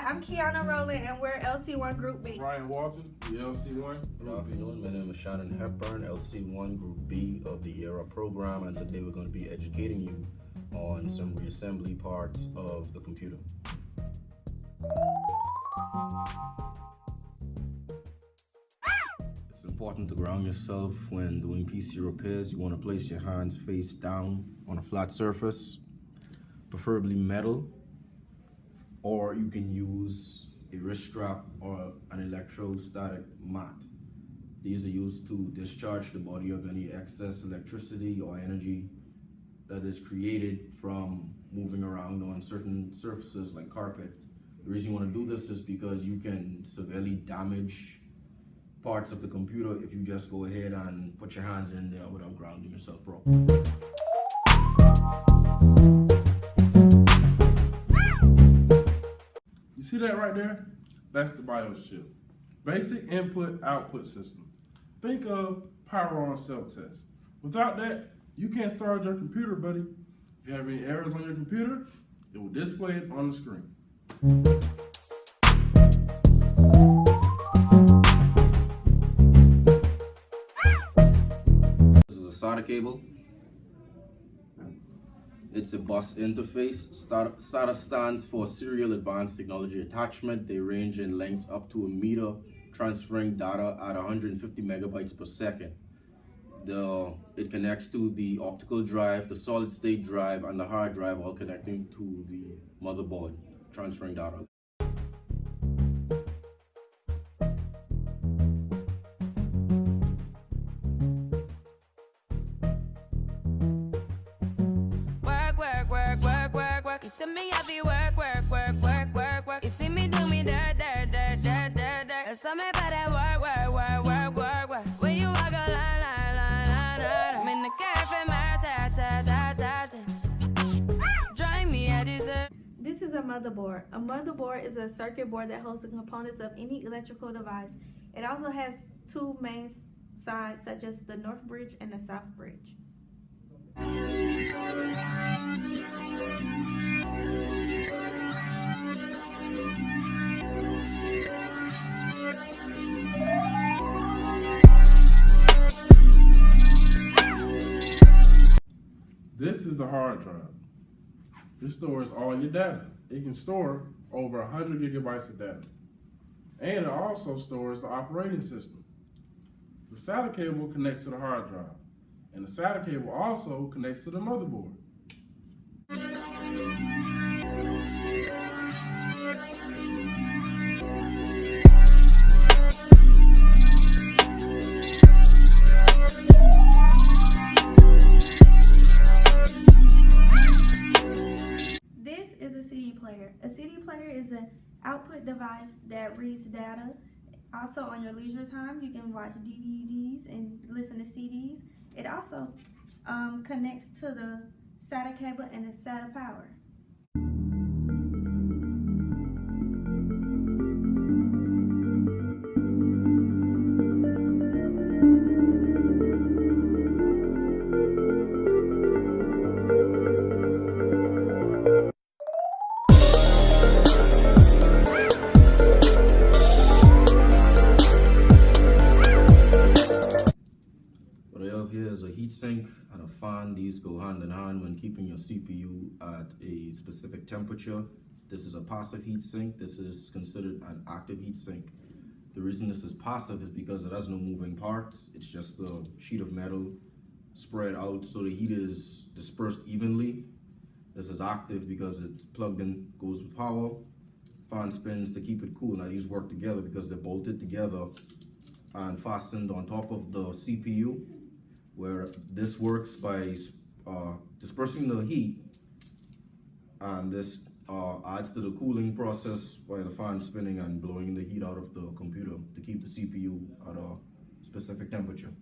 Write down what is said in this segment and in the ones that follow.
I'm Kiania, Roland, and we're LC1 Group B. Ryan Walton, the LC1. Good afternoon, my name is Shannon Hepburn, LC1 Group B of the ERA program, and today we're going to be educating you on some reassembly parts of the computer. It's important to ground yourself when doing PC repairs. You want to place your hands face down on a flat surface, preferably metal, or you can use a wrist strap or an electrostatic mat. These are used to discharge the body of any excess electricity or energy that is created from moving around on certain surfaces like carpet. The reason you want to do this is because you can severely damage parts of the computer if you just go ahead and put your hands in there without grounding yourself properly. You see that right there? That's the BIOS chip. Basic input-output system. Think of power on self-test. Without that, you can't start your computer, buddy. If you have any errors on your computer, it will display it on the screen. This is a SATA cable. It's a bus interface. SATA stands for Serial Advanced Technology Attachment. They range in lengths up to 1 meter, transferring data at 150 megabytes per second. It connects to the optical drive, the solid state drive, and the hard drive, all connecting to the motherboard, transferring data. You see me happy work. You see me do me dirt. So me better work. When you walk a line. I'm in the cafe, drive me a dessert. This is a motherboard. A motherboard is a circuit board that holds the components of any electrical device. It also has two main sides, such as the north bridge and the south bridge. This is the hard drive. This stores all your data. It can store over 100 gigabytes of data. And it also stores the operating system. The SATA cable connects to the hard drive. And the SATA cable also connects to the motherboard. This is a CD player. A CD player is an output device that reads data. Also, on your leisure time, you can watch DVDs and listen to CDs. It also connects to the SATA cable and the SATA power. What I have here is a heatsink and a fan. These go hand in hand when keeping your CPU at a specific temperature. This is a passive heatsink. This is considered an active heatsink. The reason this is passive is because it has no moving parts. It's just a sheet of metal spread out so the heat is dispersed evenly. This is active because it's plugged in, goes with power. Fan spins to keep it cool. Now these work together because they're bolted together and fastened on top of the CPU, where this works by dispersing the heat, and this adds to the cooling process while the fan spinning and blowing the heat out of the computer to keep the CPU at a specific temperature.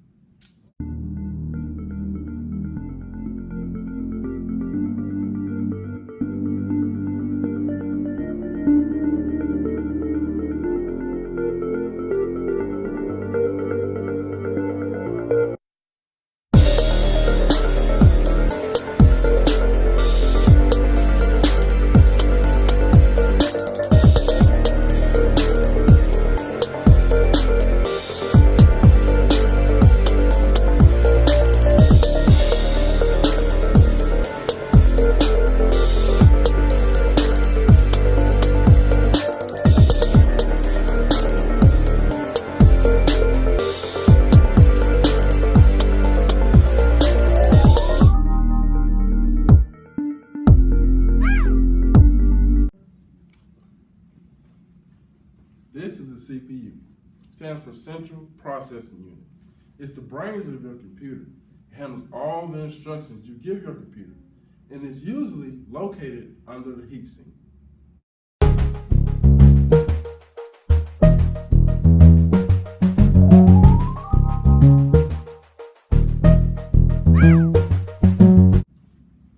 This is the CPU. It stands for Central Processing Unit. It's the brains of your computer. It handles all the instructions you give your computer, and is usually located under the heatsink.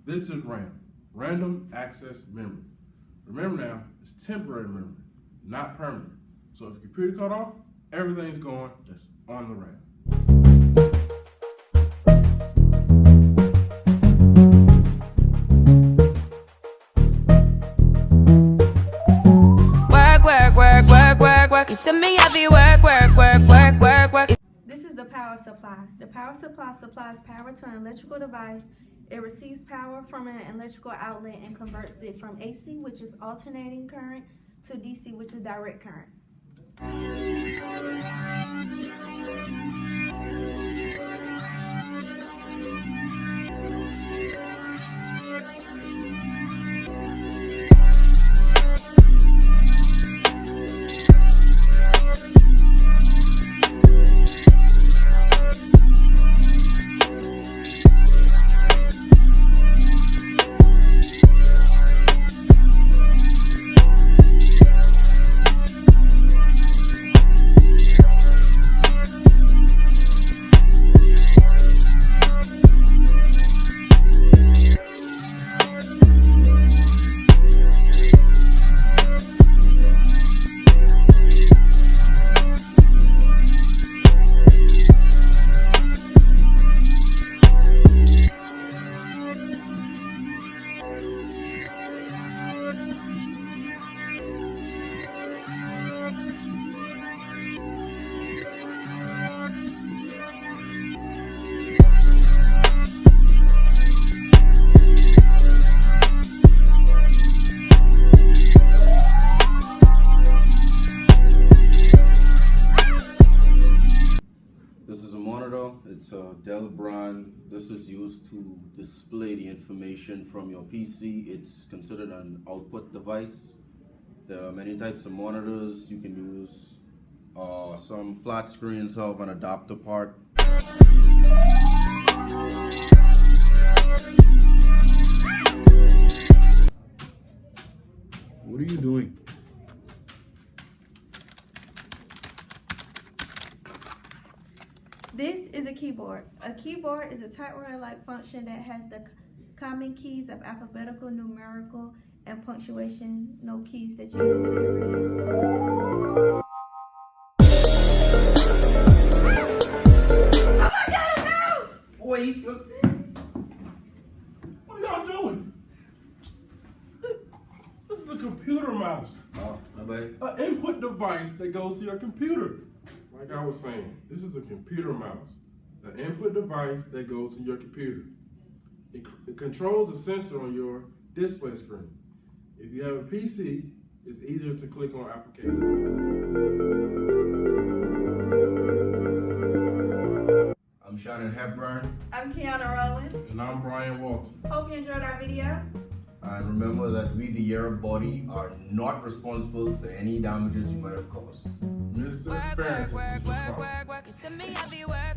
This is RAM, Random Access Memory. Remember now, it's temporary memory, not permanent. So if your computer cut off, everything's going just on the RAM. Work. You see me heavy work. This is the power supply. The power supply supplies power to an electrical device. It receives power from an electrical outlet and converts it from AC, which is alternating current, to DC, which is direct current. It's a Dell brand. This is used to display the information from your PC. It's considered an output device. There are many types of monitors you can use. Some flat screens have an adapter part. What are you doing? This is a keyboard. A keyboard is a typewriter-like function that has the common keys of alphabetical, numerical, and punctuational keys that you use in every day. Oh my God, a mouse! Wait. What are y'all doing? This is a computer mouse. Oh, my bad. An input device that goes to your computer. Like I was saying, this is a computer mouse, an input device that goes to your computer. It controls the sensor on your display screen. If you have a PC, it's easier to click on applications. I'm Shannon Hepburn. I'm Kiania, Roland. And I'm Brian Walton. Hope you enjoyed our video. And remember that we, the Arab body, are not responsible for any damages you might have caused. Mr. Experience. Work. You see me heavy work.